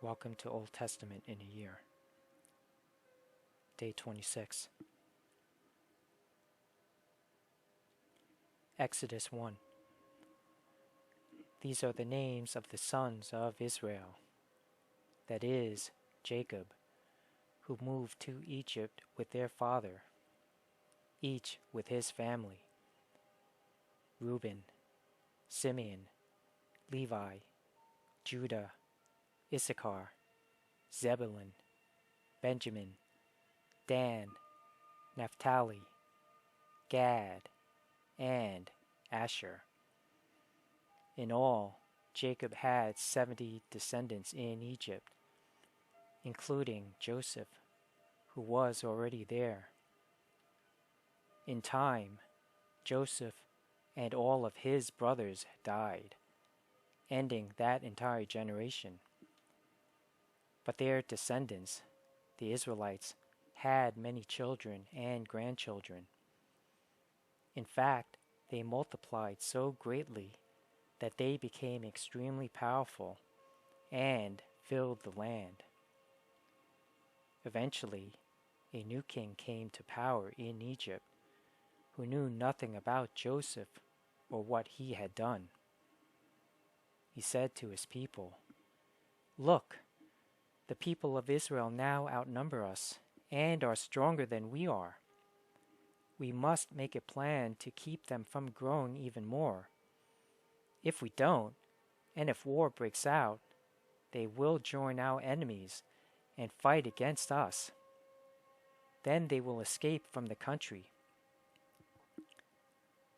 Welcome to Old Testament in a Year. Day 26. Exodus 1. These are the names of the sons of Israel, that is, Jacob, who moved to Egypt with their father, each with his family: Reuben, Simeon, Levi, Judah, Issachar, Zebulun, Benjamin, Dan, Naphtali, Gad, and Asher. In all, Jacob had 70 descendants in Egypt, including Joseph, who was already there. In time, Joseph and all of his brothers died, ending that entire generation. But their descendants, the Israelites, had many children and grandchildren. In fact, they multiplied so greatly that they became extremely powerful and filled the land. Eventually, a new king came to power in Egypt who knew nothing about Joseph or what he had done. He said to his people, "Look, the people of Israel now outnumber us and are stronger than we are. We must make a plan to keep them from growing even more. If we don't, and if war breaks out, they will join our enemies and fight against us. Then they will escape from the country."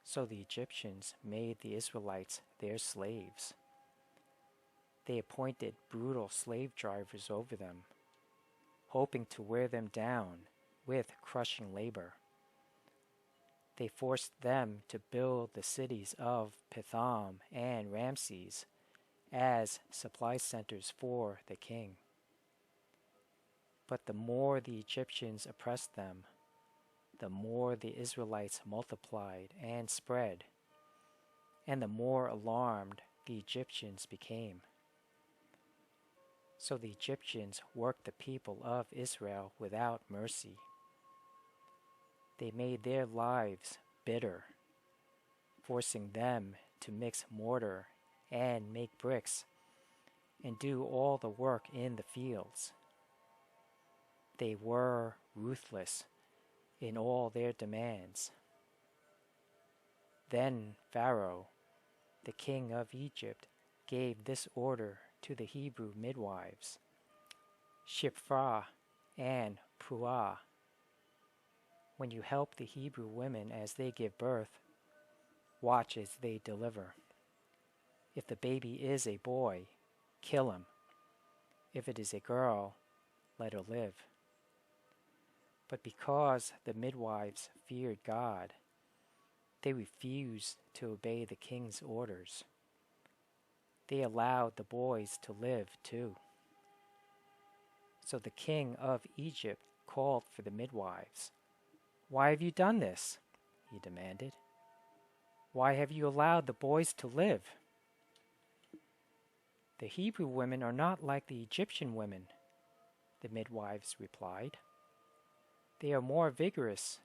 So the Egyptians made the Israelites their slaves. They appointed brutal slave drivers over them, hoping to wear them down with crushing labor. They forced them to build the cities of Pithom and Ramses as supply centers for the king. But the more the Egyptians oppressed them, the more the Israelites multiplied and spread, and the more alarmed the Egyptians became. So the Egyptians worked the people of Israel without mercy. They made their lives bitter, forcing them to mix mortar and make bricks and do all the work in the fields. They were ruthless in all their demands. Then Pharaoh, the king of Egypt, gave this order to the Hebrew midwives: Shiphrah and Puah. When you help the Hebrew women as they give birth, watch as they deliver. If the baby is a boy, kill him. If it is a girl, let her live. But because the midwives feared God, they refused to obey the king's orders. They allowed the boys to live too. So the king of Egypt called for the midwives. "Why have you done this?" he demanded. "Why have you allowed the boys to live?" "The Hebrew women are not like the Egyptian women," the midwives replied. "They are more vigorous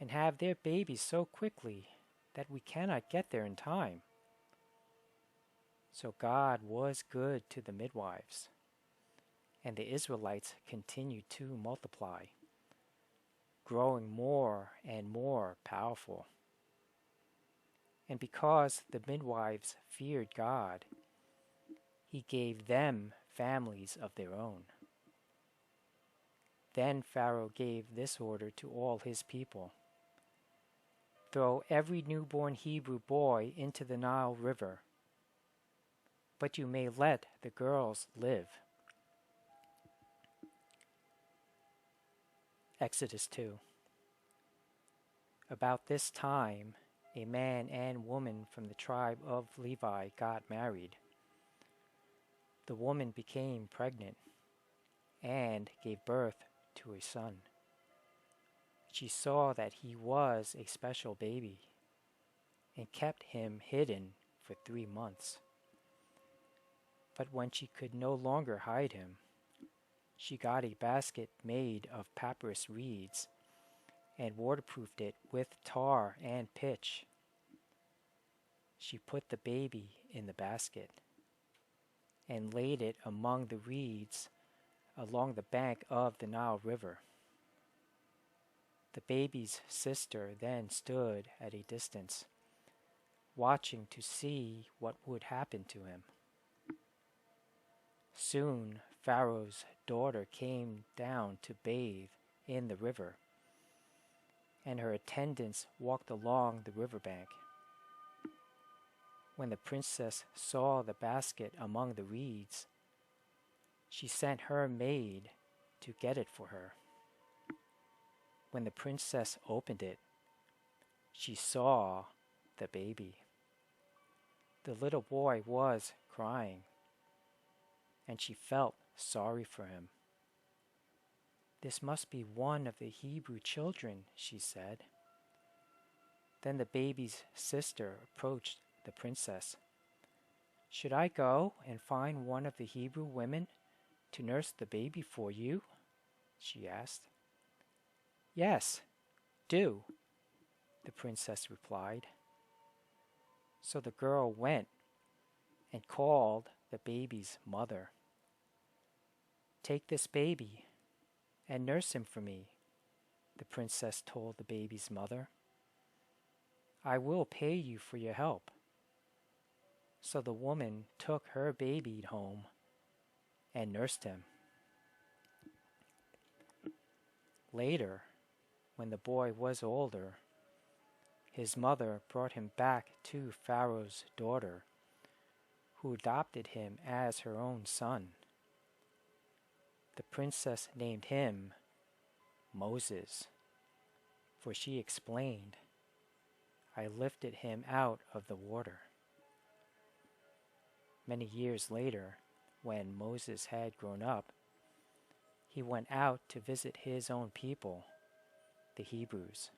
and have their babies so quickly that we cannot get there in time." So God was good to the midwives, and the Israelites continued to multiply, growing more and more powerful. And because the midwives feared God, He gave them families of their own. Then Pharaoh gave this order to all his people: "Throw every newborn Hebrew boy into the Nile River, but you may let the girls live." Exodus 2. About this time, a man and woman from the tribe of Levi got married. The woman became pregnant and gave birth to a son. She saw that he was a special baby and kept him hidden for 3 months. But when she could no longer hide him, she got a basket made of papyrus reeds and waterproofed it with tar and pitch. She put the baby in the basket and laid it among the reeds along the bank of the Nile River. The baby's sister then stood at a distance, watching to see what would happen to him. Soon Pharaoh's daughter came down to bathe in the river, and her attendants walked along the riverbank. When the princess saw the basket among the reeds, she sent her maid to get it for her. When the princess opened it, she saw the baby. The little boy was crying, and she felt sorry for him. "This must be one of the Hebrew children," she said. Then the baby's sister approached the princess. "Should I go and find one of the Hebrew women to nurse the baby for you?" she asked. "Yes, do," the princess replied. So the girl went and called the baby's mother. "Take this baby and nurse him for me," the princess told the baby's mother. "I will pay you for your help." So the woman took her baby home and nursed him. Later, when the boy was older, his mother brought him back to Pharaoh's daughter, who adopted him as her own son. The princess named him Moses, for she explained, "I lifted him out of the water." Many years later, when Moses had grown up, he went out to visit his own people, the Hebrews,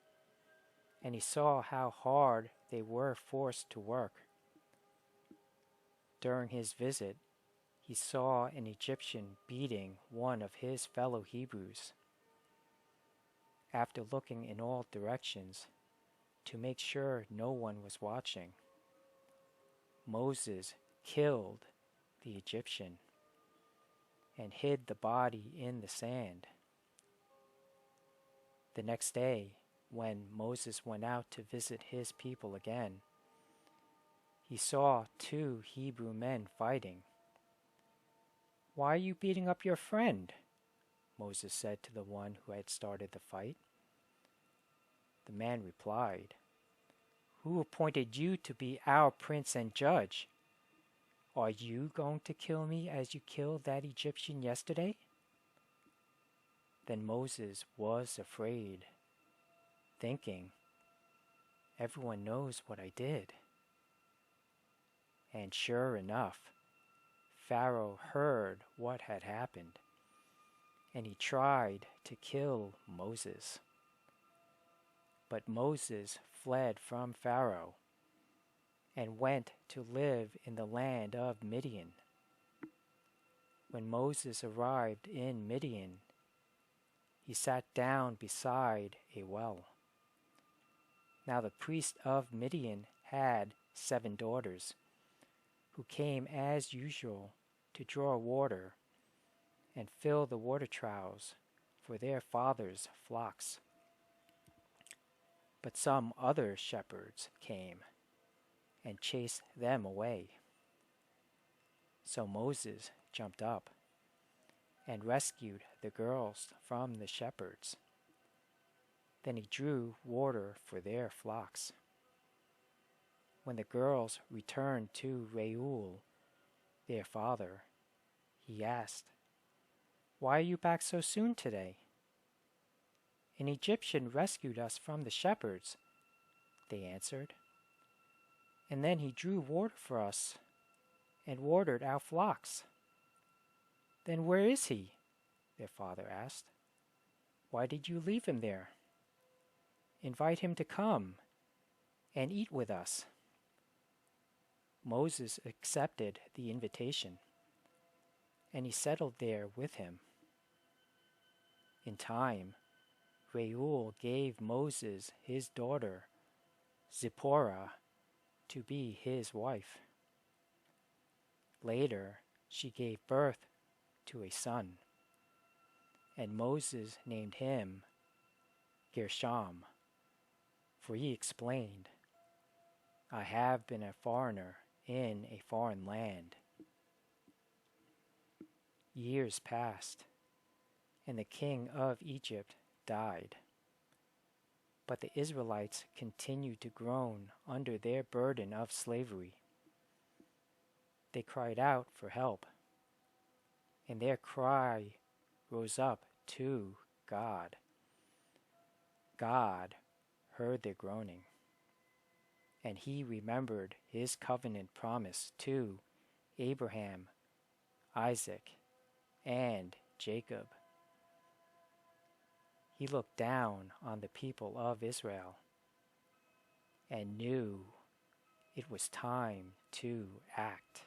and he saw how hard they were forced to work. During his visit, he saw an Egyptian beating one of his fellow Hebrews. After looking in all directions to make sure no one was watching, Moses killed the Egyptian and hid the body in the sand. The next day, when Moses went out to visit his people again, he saw two Hebrew men fighting. "Why are you beating up your friend?" Moses said to the one who had started the fight. The man replied, "Who appointed you to be our prince and judge? Are you going to kill me as you killed that Egyptian yesterday?" Then Moses was afraid, thinking, "Everyone knows what I did." And sure enough, Pharaoh heard what had happened, and he tried to kill Moses. But Moses fled from Pharaoh and went to live in the land of Midian. When Moses arrived in Midian, he sat down beside a well. Now the priest of Midian had 7 daughters, who came as usual to draw water and fill the water troughs for their father's flocks. But some other shepherds came and chased them away. So Moses jumped up and rescued the girls from the shepherds. Then he drew water for their flocks. When the girls returned to Reuel, their father, he asked, "Why are you back so soon today?" "An Egyptian rescued us from the shepherds," they answered. "And then he drew water for us and watered our flocks." "Then where is he?" their father asked. "Why did you leave him there? Invite him to come and eat with us." Moses accepted the invitation, and he settled there with him. In time, Reuel gave Moses his daughter, Zipporah, to be his wife. Later, she gave birth to a son, and Moses named him Gershom, for he explained, I have been a foreigner in a foreign land. Years passed, and the king of Egypt died. But the Israelites continued to groan under their burden of slavery. They cried out for help, and their cry rose up to God. God heard their groaning, and he remembered his covenant promise to Abraham, Isaac, and Jacob. He looked down on the people of Israel and knew it was time to act.